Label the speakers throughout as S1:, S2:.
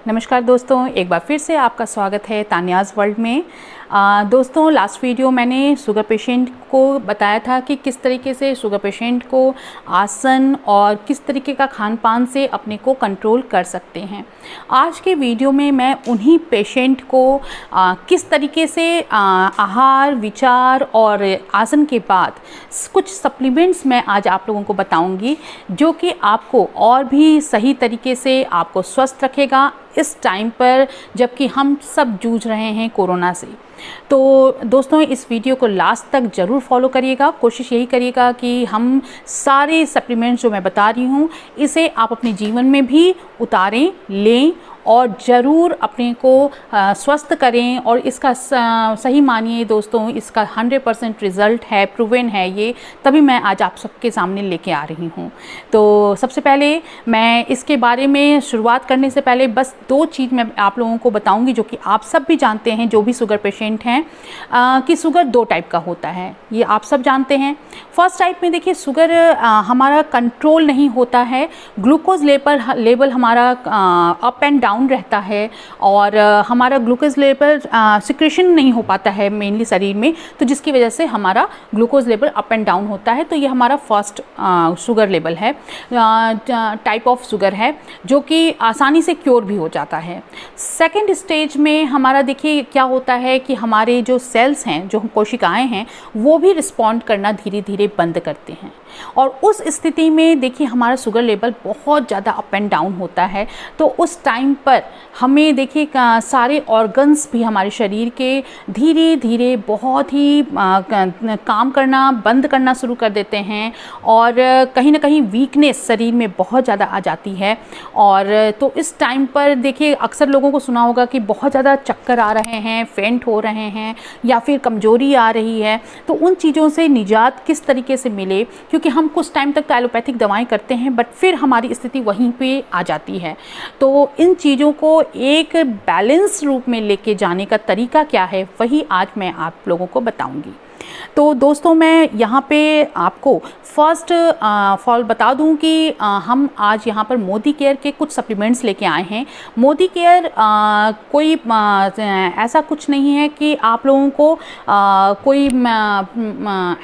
S1: नमस्कार दोस्तों, एक बार फिर से आपका स्वागत है तान्याज़ वर्ल्ड में। दोस्तों, लास्ट वीडियो मैंने शुगर पेशेंट को बताया था कि किस तरीके से शुगर पेशेंट को आसन और किस तरीके का खान पान से अपने को कंट्रोल कर सकते हैं। आज के वीडियो में मैं उन्हीं पेशेंट को किस तरीके से आहार, विचार और आसन के बाद कुछ सप्लीमेंट्स मैं आज आप लोगों को बताऊंगी जो कि आपको और भी सही तरीके से आपको स्वस्थ रखेगा इस टाइम पर जबकि हम सब जूझ रहे हैं कोरोना से। तो दोस्तों, इस वीडियो को लास्ट तक ज़रूर फॉलो करिएगा। कोशिश यही करिएगा कि हम सारे सप्लीमेंट्स जो मैं बता रही हूँ इसे आप अपने जीवन में भी उतारें, लें और ज़रूर अपने को स्वस्थ करें। और इसका सही मानिए दोस्तों, इसका 100% रिज़ल्ट है, प्रूवन है ये, तभी मैं आज आप सबके सामने लेके आ रही हूँ। तो सबसे पहले मैं इसके बारे में शुरुआत करने से पहले बस 2 चीज़ मैं आप लोगों को बताऊँगी जो कि आप सब भी जानते हैं, जो भी शुगर पेशेंट हैं, कि शुगर 2 टाइप का होता है, ये आप सब जानते हैं। फर्स्ट टाइप में देखिए, शुगर हमारा कंट्रोल नहीं होता है, ग्लूकोज लेवल हमारा अप एंड डाउन रहता है और हमारा ग्लूकोज लेवल सिक्रेशन नहीं हो पाता है मेनली शरीर में, तो जिसकी वजह से हमारा glucose level up and down होता है। तो ये हमारा फर्स्ट शुगर लेवल है, टाइप ऑफ शुगर है जो कि आसानी से क्योर भी हो जाता है। सेकेंड स्टेज में हमारा देखिए क्या होता है कि हमारे जो सेल्स हैं, जो कोशिकाएं हैं, वो भी रिस्पॉन्ड करना धीरे धीरे बंद करते हैं और उस स्थिति में देखिए हमारा शुगर लेवल बहुत ज़्यादा अप एंड डाउन होता है। तो उस टाइम पर हमें देखिए सारे ऑर्गन्स भी हमारे शरीर के धीरे धीरे बहुत ही काम करना बंद करना शुरू कर देते हैं और कहीं ना कहीं वीकनेस शरीर में बहुत ज़्यादा आ जाती है। और तो इस टाइम पर देखिए अक्सर लोगों को सुना होगा कि बहुत ज़्यादा चक्कर आ रहे हैं, फेंट हो रहे हैं या फिर कमजोरी आ रही है। तो उन चीज़ों से निजात किस तरीके से मिले, क्योंकि हम कुछ टाइम तक तो एलोपैथिक दवाएं करते हैं बट फिर हमारी स्थिति वहीं पे आ जाती है। तो इन चीज़ों को एक बैलेंस रूप में लेके जाने का तरीका क्या है, वही आज मैं आप लोगों को बताऊंगी। तो दोस्तों, मैं यहाँ पे आपको फर्स्ट फॉल बता दूँ कि हम आज यहाँ पर मोदी केयर के कुछ सप्लीमेंट्स लेके आए हैं। मोदी केयर कोई ऐसा कुछ नहीं है कि आप लोगों को कोई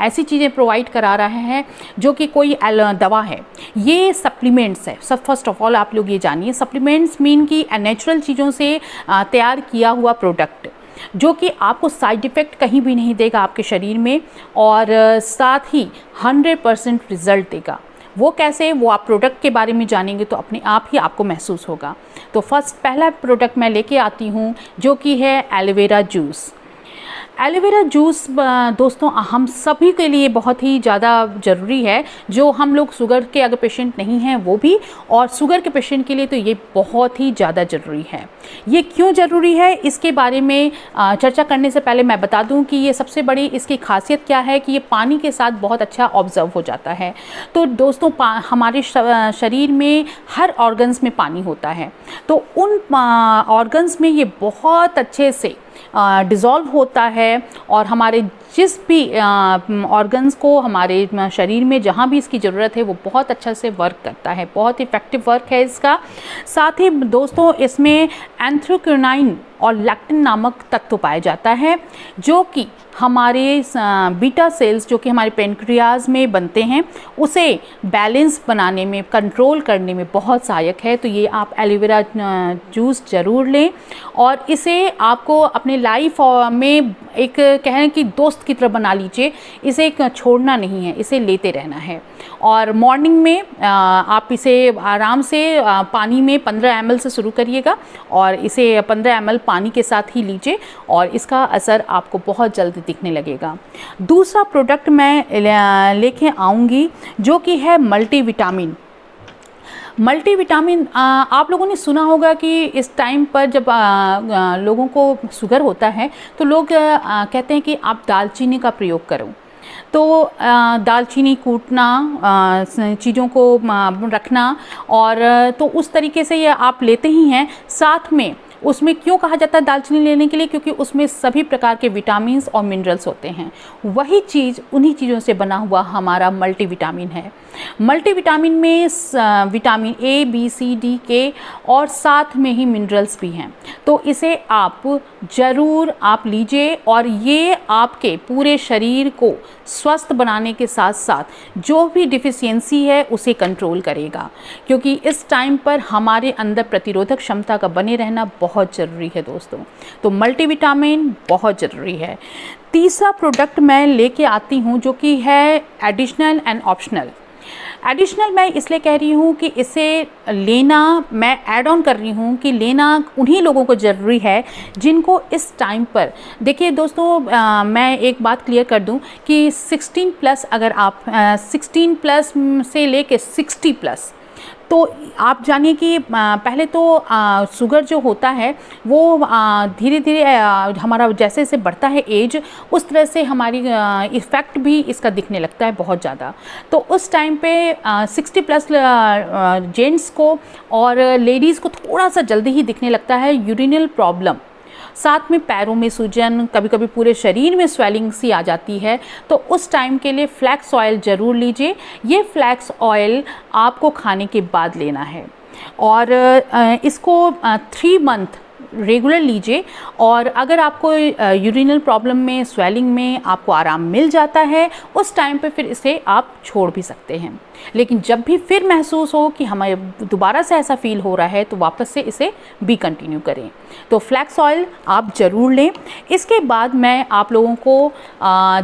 S1: ऐसी चीज़ें प्रोवाइड करा रहा है जो कि कोई दवा है। ये सप्लीमेंट्स है। सब फर्स्ट ऑफ ऑल आप लोग ये जानिए, सप्लीमेंट्स मीन कि नेचुरल चीज़ों से तैयार किया हुआ प्रोडक्ट जो कि आपको साइड इफ़ेक्ट कहीं भी नहीं देगा आपके शरीर में और साथ ही 100% रिज़ल्ट देगा। वो कैसे, वो आप प्रोडक्ट के बारे में जानेंगे तो अपने आप ही आपको महसूस होगा। तो फर्स्ट पहला प्रोडक्ट मैं लेके आती हूँ जो कि है एलोवेरा जूस। एलोवेरा जूस दोस्तों हम सभी के लिए बहुत ही ज़्यादा ज़रूरी है, जो हम लोग शुगर के अगर पेशेंट नहीं हैं वो भी, और शुगर के पेशेंट के लिए तो ये बहुत ही ज़्यादा ज़रूरी है। ये क्यों ज़रूरी है इसके बारे में चर्चा करने से पहले मैं बता दूं कि ये सबसे बड़ी इसकी खासियत क्या है कि ये पानी के साथ बहुत अच्छा ऑब्जर्व हो जाता है। तो दोस्तों, हमारे शरीर में हर ऑर्गन्स में पानी होता है, तो उन ऑर्गन्स में ये बहुत अच्छे से डिज़ोल्व होता है और हमारे जिस भी ऑर्गन्स को हमारे शरीर में जहाँ भी इसकी ज़रूरत है वो बहुत अच्छा से वर्क करता है, बहुत इफ़ेक्टिव वर्क है इसका। साथ ही दोस्तों, इसमें एंथ्रोक्विनाइन और लैक्टिन नामक तत्व पाया जाता है जो कि हमारे बीटा सेल्स जो कि हमारे पेनक्रियाज में बनते हैं उसे बैलेंस बनाने में, कंट्रोल करने में बहुत सहायक है। तो ये आप एलोवेरा जूस ज़रूर लें और इसे आपको अपने लाइफ में एक कहें कि दोस्त की तरह बना लीजिए। इसे छोड़ना नहीं है, इसे लेते रहना है। और मॉर्निंग में आप इसे आराम से पानी में 15 ml से शुरू करिएगा और इसे 15 ml पानी के साथ ही लीजिए और इसका असर आपको बहुत जल्दी दिखने लगेगा। दूसरा प्रोडक्ट मैं लेके आऊँगी जो कि है मल्टीविटामिन। मल्टीविटामिन आप लोगों ने सुना होगा कि इस टाइम पर जब लोगों को शुगर होता है तो लोग कहते हैं कि आप दालचीनी का प्रयोग करो। तो दालचीनी कूटना, चीज़ों को रखना और तो उस तरीके से ये आप लेते ही हैं। साथ में उसमें क्यों कहा जाता है दालचीनी लेने के लिए? क्योंकि उसमें सभी प्रकार के विटामिन्स और मिनरल्स होते हैं। वही चीज़, उन्हीं चीज़ों से बना हुआ हमारा मल्टीविटामिन है। मल्टीविटामिन में vitamin A, B, C, D, K और साथ में ही मिनरल्स भी हैं। तो इसे आप ज़रूर आप लीजिए और ये आपके पूरे शरीर को स्वस्थ बनाने के साथ साथ जो भी डिफिशियंसी है उसे कंट्रोल करेगा, क्योंकि इस टाइम पर हमारे अंदर प्रतिरोधक क्षमता का बने रहना बहुत ज़रूरी है दोस्तों। तो मल्टीविटामिन बहुत ज़रूरी है। तीसरा प्रोडक्ट मैं लेके आती हूँ जो कि है एडिशनल एंड ऑप्शनल। एडिशनल मैं इसलिए कह रही हूँ कि इसे लेना, मैं ऐड ऑन कर रही हूँ कि लेना उन्हीं लोगों को ज़रूरी है जिनको इस टाइम पर, देखिए दोस्तों, मैं एक बात क्लियर कर दूँ कि 16 प्लस, अगर आप 16 प्लस से लेके 60 प्लस, तो आप जानिए कि पहले तो शुगर जो होता है वो धीरे धीरे हमारा जैसे जैसे बढ़ता है एज, उस तरह से हमारी इफ़ेक्ट भी इसका दिखने लगता है बहुत ज़्यादा। तो उस टाइम पे 60 प्लस जेंट्स को और लेडीज़ को थोड़ा सा जल्दी ही दिखने लगता है यूरिनल प्रॉब्लम, साथ में पैरों में सूजन, कभी कभी पूरे शरीर में स्वेलिंग सी आ जाती है। तो उस टाइम के लिए फ्लैक्स ऑयल ज़रूर लीजिए। ये फ्लैक्स ऑयल आपको खाने के बाद लेना है और इसको 3 मंथ रेगुलर लीजिए। और अगर आपको यूरिनल प्रॉब्लम में, स्वेलिंग में आपको आराम मिल जाता है, उस टाइम पे फिर इसे आप छोड़ भी सकते हैं। लेकिन जब भी फिर महसूस हो कि हमें दोबारा से ऐसा फील हो रहा है तो वापस से इसे भी कंटिन्यू करें। तो फ्लैक्स ऑयल आप ज़रूर लें। इसके बाद मैं आप लोगों को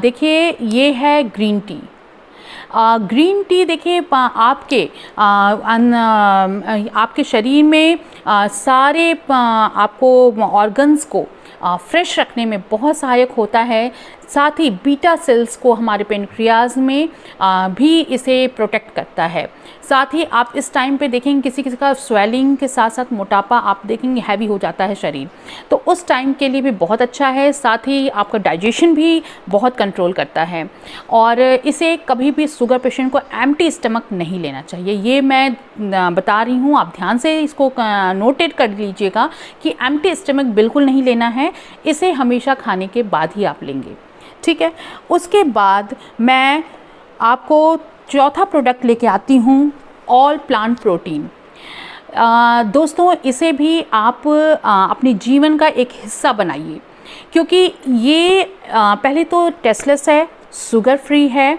S1: देखिए, ये है ग्रीन टी। ग्रीन टी देखिए आपके शरीर में सारे आपको ऑर्गन्स को फ्रेश रखने में बहुत सहायक होता है। साथ ही बीटा सेल्स को हमारे पेनक्रियाज में भी इसे प्रोटेक्ट करता है। साथ ही आप इस टाइम पे देखेंगे किसी किसी का स्वेलिंग के साथ साथ मोटापा आप देखेंगे हैवी हो जाता है शरीर, तो उस टाइम के लिए भी बहुत अच्छा है। साथ ही आपका डाइजेशन भी बहुत कंट्रोल करता है। और इसे कभी भी शुगर पेशेंट को एम्प्टी स्टमक नहीं लेना चाहिए, ये मैं बता रही हूँ, आप ध्यान से इसको नोटेड कर लीजिएगा कि एम्प्टी स्टमक बिल्कुल नहीं लेना है, इसे हमेशा खाने के बाद ही आप लेंगे, ठीक है। उसके बाद मैं आपको चौथा प्रोडक्ट लेके आती हूँ, ऑल प्लांट प्रोटीन। दोस्तों, इसे भी आप अपने जीवन का एक हिस्सा बनाइए, क्योंकि ये पहले तो टेस्टलेस है, शुगर फ्री है,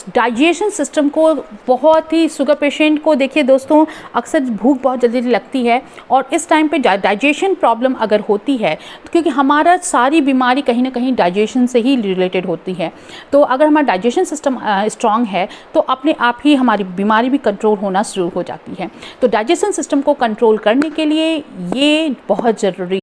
S1: डाइजेशन सिस्टम को बहुत ही, शुगर पेशेंट को देखिए दोस्तों अक्सर भूख बहुत जल्दी लगती है और इस टाइम पे डाइजेशन प्रॉब्लम अगर होती है तो क्योंकि हमारा सारी बीमारी कहीं ना कहीं डाइजेशन से ही रिलेटेड होती है, तो अगर हमारा डाइजेशन सिस्टम स्ट्रांग है तो अपने आप ही हमारी बीमारी भी कंट्रोल होना शुरू हो जाती है। तो डाइजेशन सिस्टम को कंट्रोल करने के लिए ये बहुत ज़रूरी।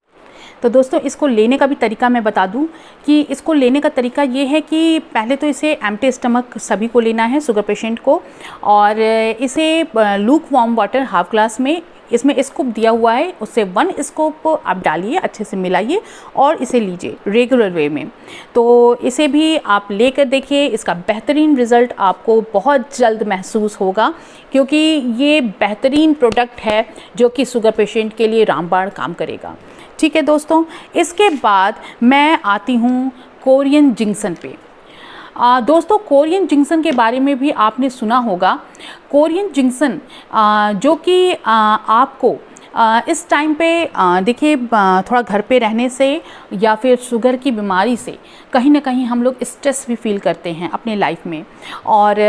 S1: तो दोस्तों, इसको लेने का भी तरीका मैं बता दूं कि इसको लेने का तरीका ये है कि पहले तो इसे एम्प्टी स्टमक सभी को लेना है, शुगर पेशेंट को, और इसे look warm water half glass में, इसमें स्कूप दिया हुआ है, उससे 1 स्कूप आप डालिए, अच्छे से मिलाइए और इसे लीजिए रेगुलर वे में। तो इसे भी आप लेकर देखिए, इसका बेहतरीन रिज़ल्ट आपको बहुत जल्द महसूस होगा, क्योंकि ये बेहतरीन प्रोडक्ट है जो कि शुगर पेशेंट के लिए रामबाण काम करेगा, ठीक है दोस्तों। इसके बाद मैं आती हूँ कोरियन जिंक्शन पे। दोस्तों, कोरियन जिंक्शन के बारे में भी आपने सुना होगा। कोरियन जिंक्शन जो कि आपको इस टाइम पे देखिए थोड़ा घर पे रहने से या फिर शुगर की बीमारी से कहीं ना कहीं हम लोग स्ट्रेस भी फील करते हैं अपने लाइफ में, और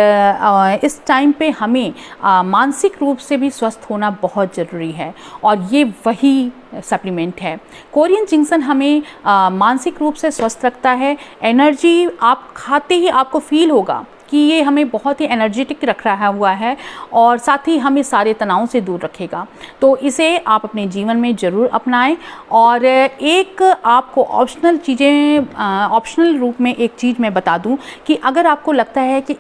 S1: इस टाइम पे हमें मानसिक रूप से भी स्वस्थ होना बहुत ज़रूरी है, और ये वही सप्लीमेंट है। कोरियन जिंक्शन हमें मानसिक रूप से स्वस्थ रखता है। एनर्जी आप खाते ही आपको फील होगा कि ये हमें बहुत ही एनर्जेटिक रख रहा हुआ है, और साथ ही हमें सारे तनाव से दूर रखेगा। तो इसे आप अपने जीवन में ज़रूर अपनाएं। और एक आपको ऑप्शनल रूप में एक चीज़ मैं बता दूं कि अगर आपको लगता है कि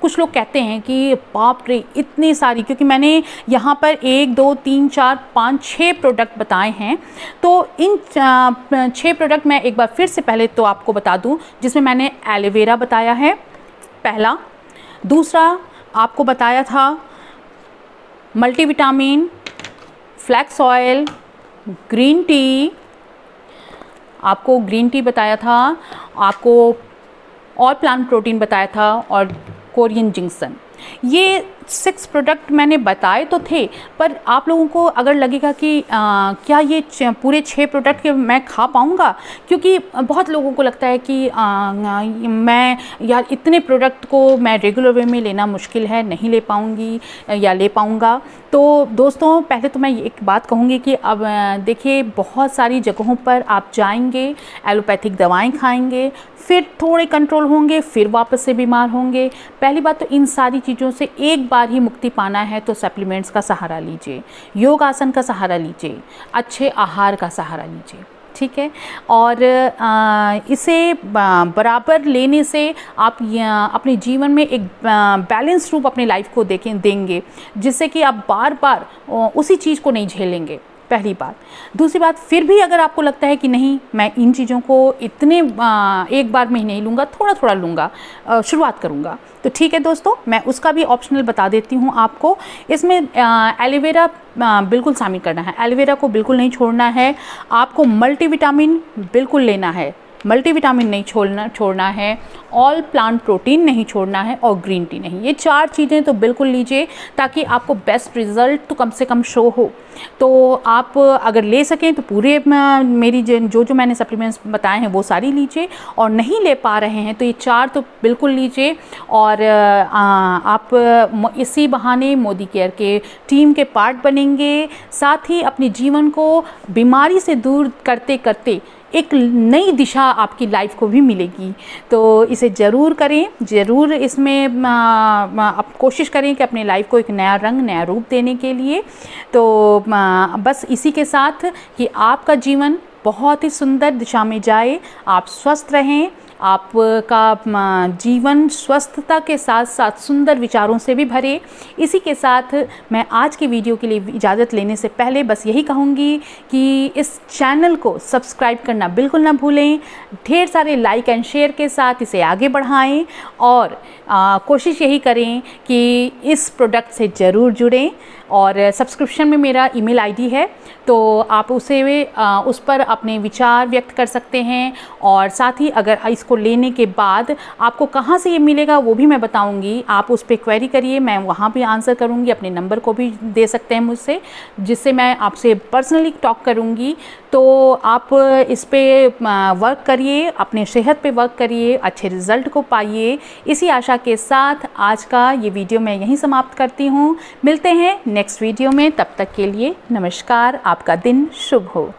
S1: कुछ लोग कहते हैं कि बाप रे इतनी सारी, क्योंकि मैंने यहाँ पर 1 2 3 4 5 6 प्रोडक्ट बताए हैं, तो इन 6 प्रोडक्ट मैं एक बार फिर से पहले तो आपको बता दूँ, जिसमें मैंने एलोवेरा बताया है पहला, दूसरा आपको बताया था multivitamin, flax oil, green tea, आपको ग्रीन टी बताया था, आपको ऑल प्लांट प्रोटीन बताया था और कोरियन जिंक्सन। ये 6 प्रोडक्ट मैंने बताए तो थे, पर आप लोगों को अगर लगेगा कि क्या ये पूरे 6 प्रोडक्ट के मैं खा पाऊँगा, क्योंकि बहुत लोगों को लगता है कि मैं यार इतने प्रोडक्ट को मैं रेगुलर वे में लेना मुश्किल है, नहीं ले पाऊँगी या ले पाऊँगा। तो दोस्तों पहले तो मैं एक बात कहूँगी कि अब देखिए बहुत सारी जगहों पर आप जाएंगे, एलोपैथिक दवाएं खाएंगे, फिर थोड़े कंट्रोल होंगे, फिर वापस से बीमार होंगे। पहली बात तो इन सारी चीज़ों से एक बार ही मुक्ति पाना है तो सप्लीमेंट्स का सहारा लीजिए, योग आसन का सहारा लीजिए, अच्छे आहार का सहारा लीजिए, ठीक है। और इसे बराबर लेने से आप अपने जीवन में एक बैलेंस रूप अपनी लाइफ को देंगे, जिससे कि आप बार बार उसी चीज़ को नहीं झेलेंगे, पहली बात। दूसरी बात, फिर भी अगर आपको लगता है कि नहीं मैं इन चीज़ों को इतने एक बार में ही नहीं लूँगा, थोड़ा थोड़ा लूँगा, शुरुआत करूँगा, तो ठीक है दोस्तों, मैं उसका भी ऑप्शनल बता देती हूँ आपको। इसमें एलोवेरा बिल्कुल शामिल करना है, एलोवेरा को बिल्कुल नहीं छोड़ना है। आपको मल्टीविटामिन बिल्कुल लेना है, मल्टीविटामिन नहीं छोड़ना है, ऑल प्लांट प्रोटीन नहीं छोड़ना है और ग्रीन टी नहीं। ये 4 चीज़ें तो बिल्कुल लीजिए, ताकि आपको बेस्ट रिज़ल्ट तो कम से कम शो हो। तो आप अगर ले सकें तो पूरे मेरी जो मैंने सप्लीमेंट्स बताए हैं वो सारी लीजिए, और नहीं ले पा रहे हैं तो ये 4 तो बिल्कुल लीजिए। और आप इसी बहाने मोदी केयर के टीम के पार्ट बनेंगे, साथ ही अपने जीवन को बीमारी से दूर करते करते एक नई दिशा आपकी लाइफ को भी मिलेगी। तो इसे ज़रूर करें, ज़रूर इसमें आप कोशिश करें कि अपने लाइफ को एक नया रंग, नया रूप देने के लिए। तो बस इसी के साथ कि आपका जीवन बहुत ही सुंदर दिशा में जाए, आप स्वस्थ रहें, आपका जीवन स्वस्थता के साथ साथ सुंदर विचारों से भी भरे। इसी के साथ मैं आज की वीडियो के लिए इजाज़त लेने से पहले बस यही कहूँगी कि इस चैनल को सब्सक्राइब करना बिल्कुल ना भूलें, ढेर सारे लाइक एंड शेयर के साथ इसे आगे बढ़ाएं, और कोशिश यही करें कि इस प्रोडक्ट से ज़रूर जुड़ें। और सब्सक्रिप्शन में मेरा ईमेल आईडी है, तो आप उस पर अपने विचार व्यक्त कर सकते हैं। और साथ ही अगर इसको लेने के बाद आपको कहाँ से ये मिलेगा वो भी मैं बताऊंगी, आप उस पर क्वेरी करिए, मैं वहाँ भी आंसर करूँगी। अपने नंबर को भी दे सकते हैं मुझसे, जिससे मैं आपसे पर्सनली टॉक करूँगी। तो आप इस पे वर्क करिए, अपने सेहत पे वर्क करिए, अच्छे रिज़ल्ट को पाइए। इसी आशा के साथ आज का ये वीडियो मैं यहीं समाप्त करती हूँ। मिलते हैं नेक्स्ट वीडियो में, तब तक के लिए नमस्कार, आपका दिन शुभ हो।